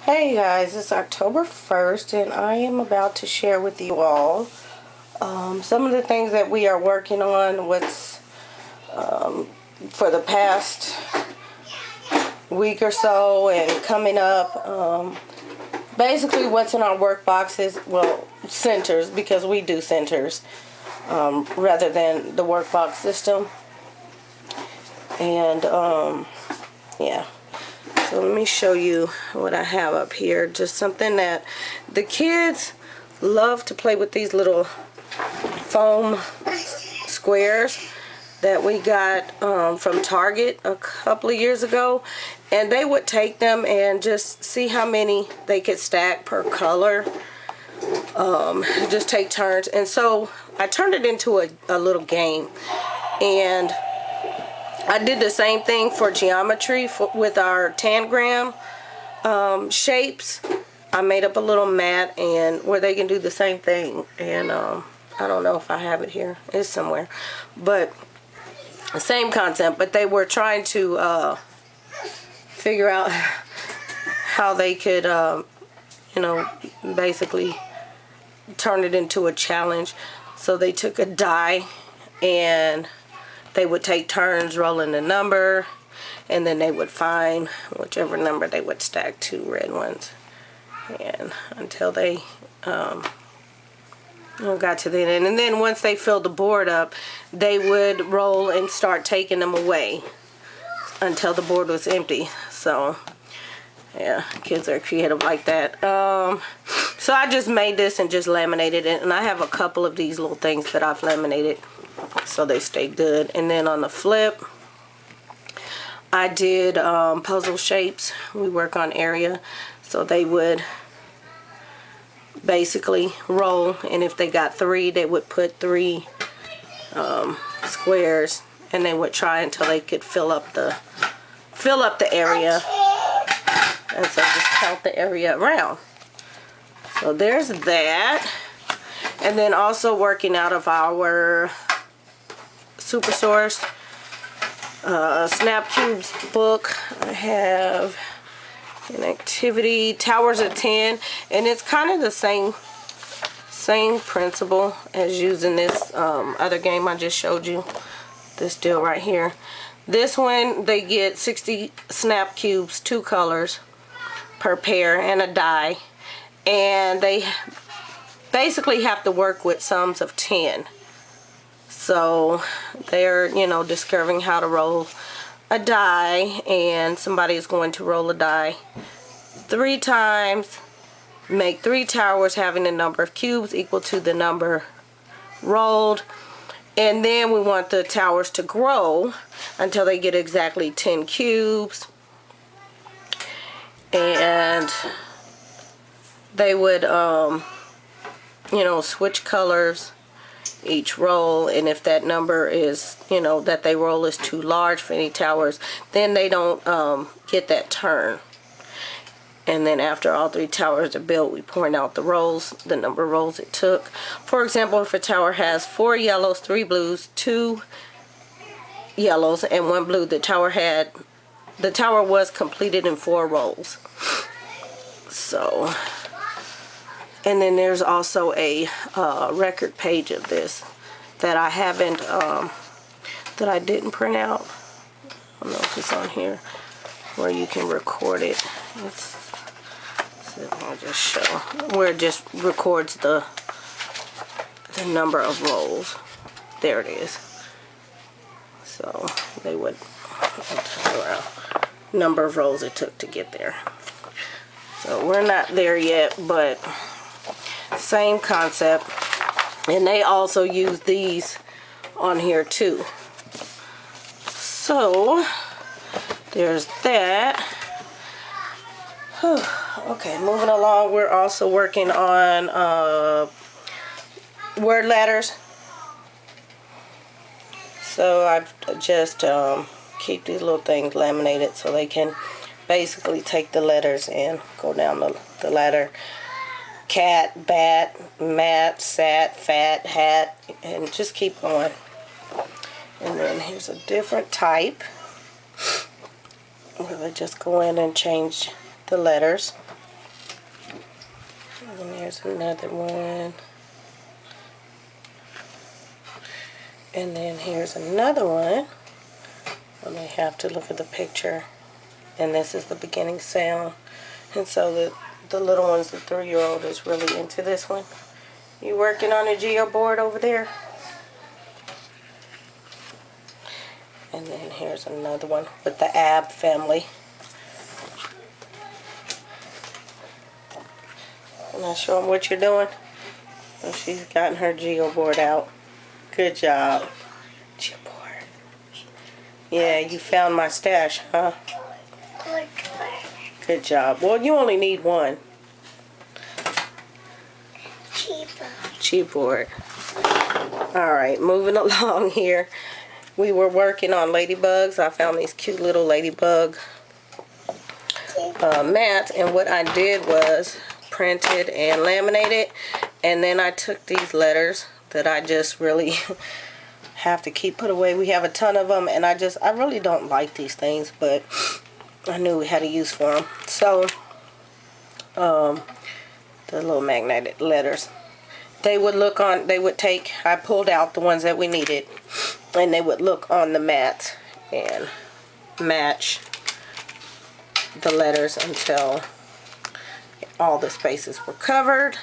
Hey guys, it's October 1st and I am about to share with you all some of the things that we are working on, what's for the past week or so and coming up. Basically what's in our work boxes, well, centers, because we do centers rather than the workbox system. And yeah. So let me show you what I have up here. Just something that the kids love to play with, these little foam squares that we got from Target a couple of years ago. And they would take them and just see how many they could stack per color. Just take turns. And so I turned it into a little game. And I did the same thing for geometry with our tangram shapes. I made up a little mat and where they can do the same thing. And I don't know if I have it here. It's somewhere. But the same concept. But they were trying to figure out how they could, you know, basically turn it into a challenge. So they took a die and they would take turns rolling the number, and then they would find whichever number they would stack two red ones, and until they got to the end. And then once they filled the board up, they would roll and start taking them away until the board was empty. So yeah, kids are creative like that. So I just made this and just laminated it, and I have a couple of these little things that I've laminated so they stay good. And then on the flip, I did puzzle shapes. We work on area, so they would basically roll, and if they got three, they would put three squares, and they would try until they could fill up the area. And so just count the area around. So there's that. And then also working out of our Super Source Snap Cubes book, I have an activity, Towers of 10, and it's kind of the same principle as using this other game I just showed you, this deal right here. This one, they get 60 Snap Cubes, 2 colors per pair, and a die, and they basically have to work with sums of 10. So they're, you know, discovering how to roll a die, and somebody is going to roll a die 3 times, make 3 towers having the number of cubes equal to the number rolled, and then we want the towers to grow until they get exactly 10 cubes. And they would you know, switch colors each roll, and if that number is, you know, that they roll is too large for any towers, then they don't get that turn. And then after all 3 towers are built, we point out the rolls, the number of rolls it took. For example, if a tower has 4 yellows, 3 blues, 2 yellows, and 1 blue, the tower was completed in 4 rolls. So, and then there's also a record page of this that I haven't, that I didn't print out. I don't know if it's on here where you can record it. I'll just show where it just records the number of rolls. There it is. So they would turn around number of rolls it took to get there. So we're not there yet, but same concept. And they also use these on here too. So there's that. Okay, moving along, we're also working on word letters. So I've just keep these little things laminated so they can basically take the letters and go down the ladder. Cat, bat, mat, sat, fat, hat, and just keep going. And then here's a different type where they just go in and change the letters. here's another one. And then here's another one. And they have to look at the picture. And this is the beginning sound. And so the little ones, the 3-year-old is really into this one. You working on a geo board over there? And then here's another one with the ab family. I'm not showing what you're doing. So she's gotten her geo board out. Good job. Geo board. Yeah, you found my stash, huh? Good job. Well, you only need one. Cheapboard. Alright, moving along here. We were working on ladybugs. I found these cute little ladybug mats, and what I did was printed and laminated, and then I took these letters that I just really have to keep put away. We have a ton of them, and I really don't like these things, but I knew we had a use for them. So the little magnetic letters, they would look on, I pulled out the ones that we needed, and they would look on the mat and match the letters until all the spaces were covered.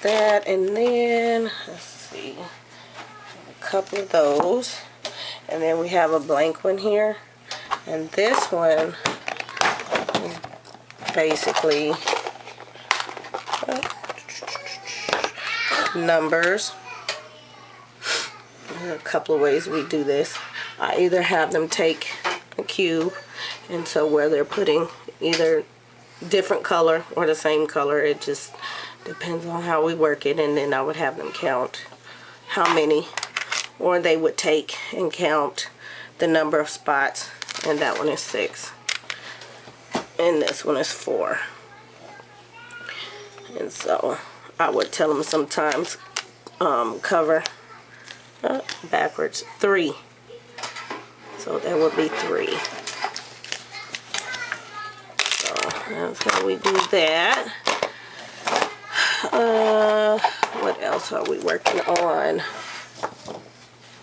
That, and then let's see, a couple of those, and then we have a blank one here, and this one is basically numbers. There are a couple of ways we do this. I either have them take a cube, and so where they're putting either different color or the same color, it just depends on how we work it, and then I would have them count how many, or they would take and count the number of spots, and that one is 6 and this one is 4. And so I would tell them sometimes cover backwards 3, so that would be 3. So that's how we do that. What else are we working on?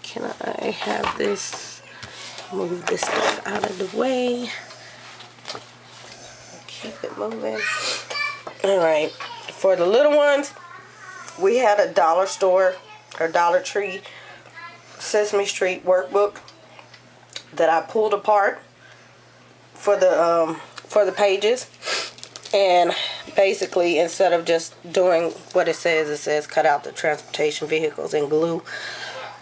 Can I have this, move this stuff out of the way, keep it moving. Alright, for the little ones, we had a dollar store or Dollar Tree Sesame Street workbook that I pulled apart for the pages. And basically, instead of just doing what it says cut out the transportation vehicles and glue,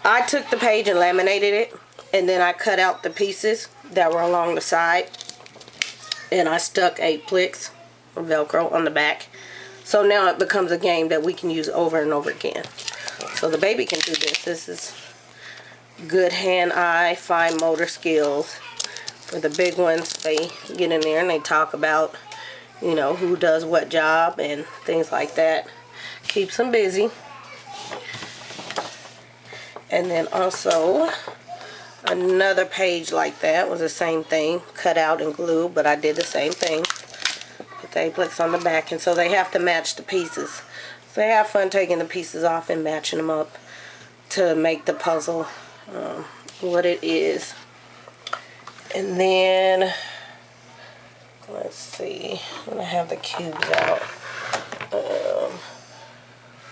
I took the page and laminated it, and then I cut out the pieces that were along the side, and I stuck 8 clicks or Velcro on the back. So now it becomes a game that we can use over and over again. So the baby can do this. This is good hand-eye, fine motor skills. For the big ones, they get in there and they talk about, you know, who does what job and things like that. Keeps them busy. And then also another page like that was the same thing, cut out and glued, but I did the same thing. Put the aplex on the back, and so they have to match the pieces. So they have fun taking the pieces off and matching them up to make the puzzle what it is. And then let's see, I'm gonna have the cubes out.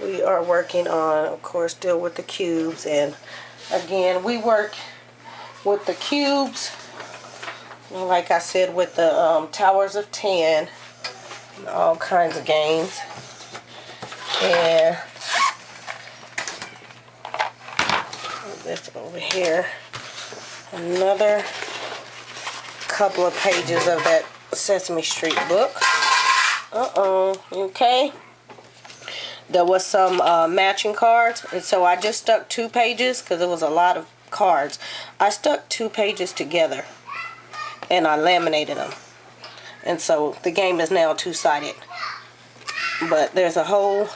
We are working on, of course, still with the cubes, and again, we work with the cubes, like I said, with the Towers of 10, and all kinds of games. And this over here, another couple of pages of that Sesame Street book. Okay. There was some matching cards, and so I just stuck 2 pages because it was a lot of cards. I stuck 2 pages together and I laminated them, and so the game is now 2-sided. But there's a whole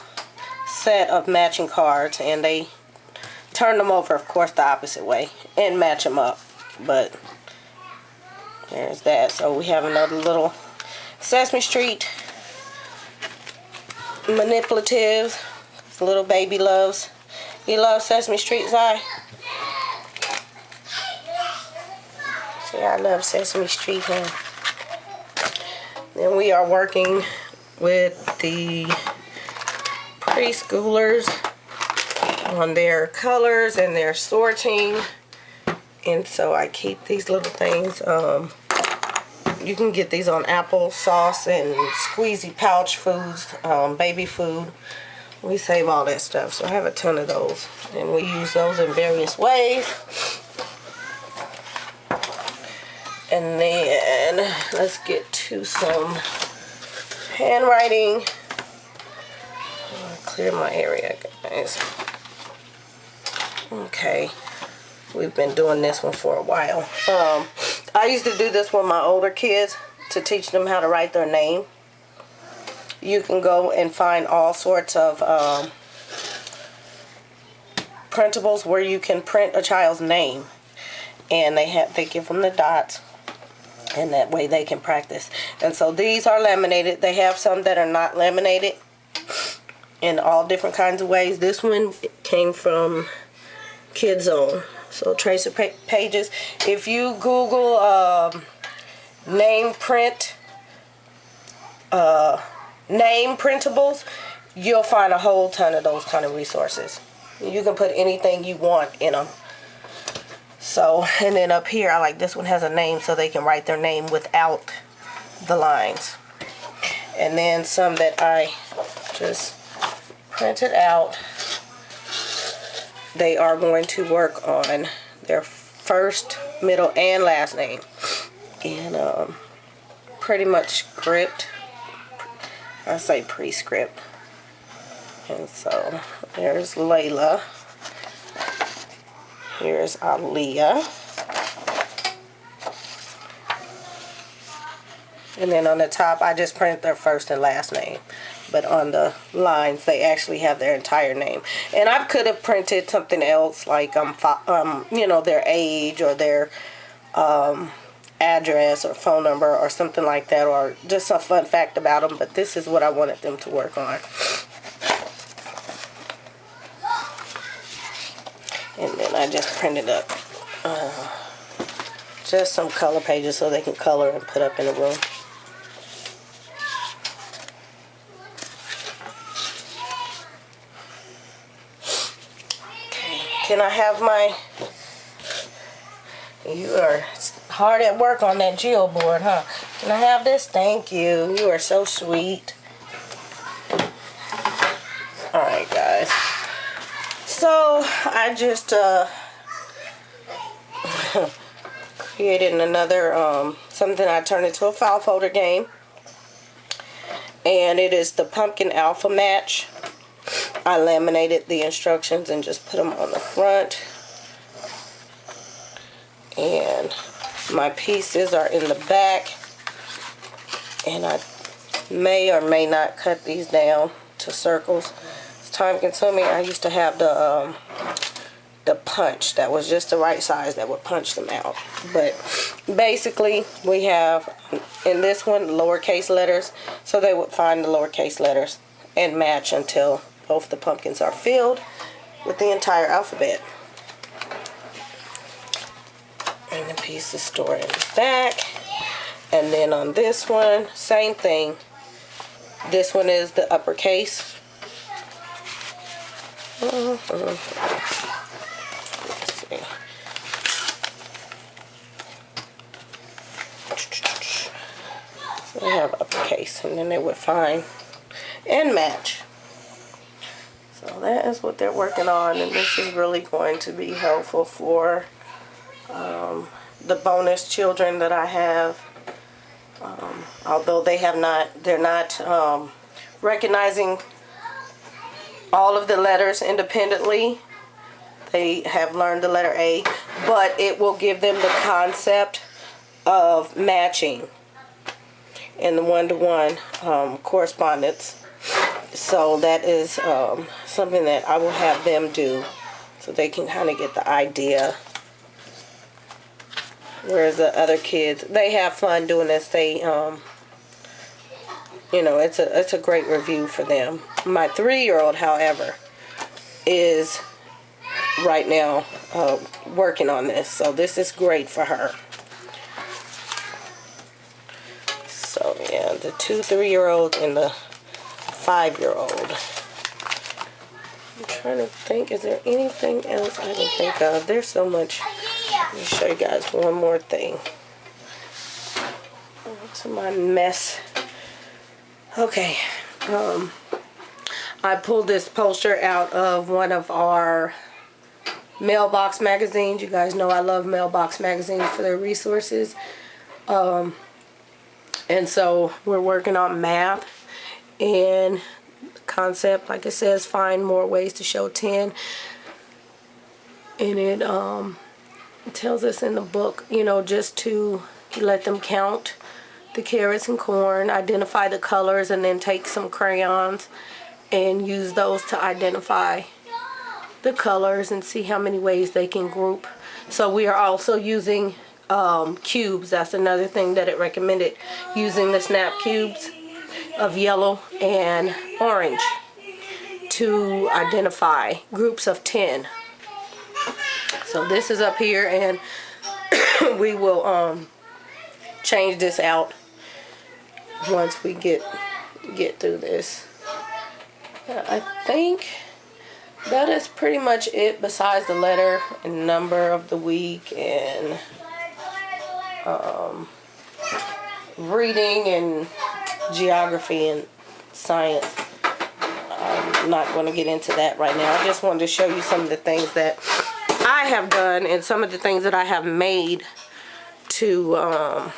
set of matching cards, and they turn them over, of course, the opposite way and match them up. But there's that. So we have another little Sesame Street manipulative. Little baby loves. You love Sesame Street, Zai? See, I love Sesame Street, huh? Then we are working with the preschoolers on their colors and their sorting. And so I keep these little things. You can get these on applesauce and squeezy pouch foods, baby food. We save all that stuff. So I have a ton of those. And we use those in various ways. And then let's get to some handwriting. Clear my area, guys. Okay, we've been doing this one for a while. I used to do this with my older kids to teach them how to write their name. You can go and find all sorts of printables where you can print a child's name, and they give them the dots. And that way they can practice. And so these are laminated. They have some that are not laminated in all different kinds of ways. This one came from Kids Zone. So tracer pages. If you Google name printables, you'll find a whole ton of those kind of resources. You can put anything you want in them. So, and then up here, I like this one has a name so they can write their name without the lines. And then some that I just printed out, they are going to work on their first, middle, and last name. And pretty much script. I say pre-script. And so, there's Layla. Here's Aaliyah. And then on the top, I just printed their first and last name. But on the lines, they actually have their entire name. And I could have printed something else, like you know, their age or their address or phone number or something like that, or just a fun fact about them. But this is what I wanted them to work on. And then I just printed up just some color pages so they can color and put up in the room. Okay, can I have my... You are hard at work on that geo board, huh? Can I have this? Thank you. You are so sweet. Alright, guys. So I just created another something I turned into a file folder game, and it is the pumpkin alpha match. I laminated the instructions and just put them on the front, and my pieces are in the back, and I may or may not cut these down to circles. Time consuming. I used to have the punch that was just the right size that would punch them out. But basically we have in this one lowercase letters, so they would find the lowercase letters and match until both the pumpkins are filled with the entire alphabet. And the piece is stored in the back. And then on this one, same thing. This one is the uppercase. Let's see. So they have uppercase, and then they would find and match. So that is what they're working on, and this is really going to be helpful for the bonus children that I have. Although they're not recognizing all of the letters independently. They have learned the letter A, but it will give them the concept of matching and the one-to-one correspondence. So that is something that I will have them do so they can kind of get the idea. Whereas the other kids, they have fun doing this. They you know, it's a great review for them. My 3-year-old, however, is right now working on this, so this is great for her. So yeah, the 2 3-year-old and the 5-year-old. I'm trying to think, is there anything else I can think of? There's so much. Let me show you guys one more thing. To my mess. Okay, I pulled this poster out of one of our mailbox magazines. You guys know I love mailbox magazines for their resources. And so we're working on math, and the concept, like it says, find more ways to show 10. And it tells us in the book, you know, just to let them count the carrots and corn, identify the colors, and then take some crayons and use those to identify the colors and see how many ways they can group. So we are also using cubes. That's another thing that it recommended, using the snap cubes of yellow and orange to identify groups of 10. So this is up here, and we will change this out once we get through this. I think that is pretty much it, besides the letter and number of the week and reading and geography and science. I'm not going to get into that right now. I just wanted to show you some of the things that I have done and some of the things that I have made to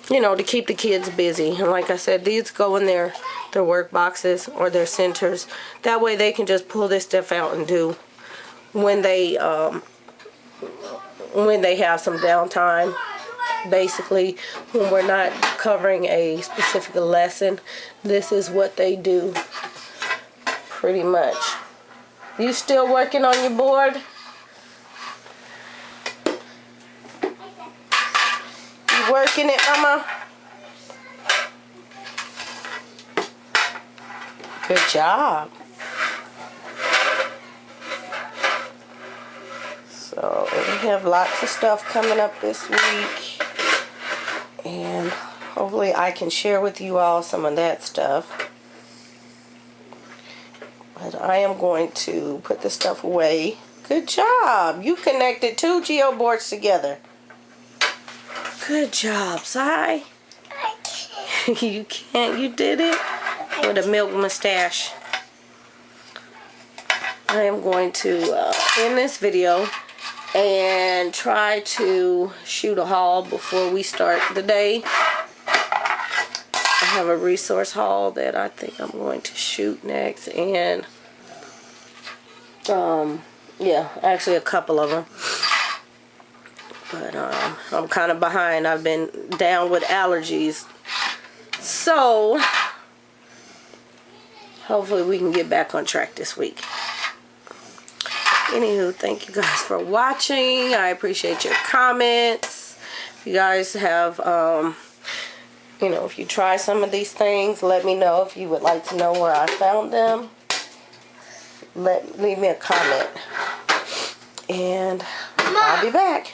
you know, to keep the kids busy. And like I said, these go in their work boxes or their centers. That way they can just pull this stuff out and do when they have some downtime. Basically, when we're not covering a specific lesson, this is what they do pretty much. You still working on your board? You working it, Mama? Good job. So we have lots of stuff coming up this week, and hopefully I can share with you all some of that stuff. But I am going to put this stuff away. Good job. You connected 2 geo boards together. Good job, Si. You can't. You did it with a milk mustache. I am going to end this video and try to shoot a haul before we start the day. I have a resource haul that I think I'm going to shoot next, and yeah, actually a couple of them. But I'm kind of behind. I've been down with allergies, so hopefully we can get back on track this week. Anywho, thank you guys for watching. I appreciate your comments. If you guys have, you know, if you try some of these things, let me know. If you would like to know where I found them, leave me a comment. And I'll be back.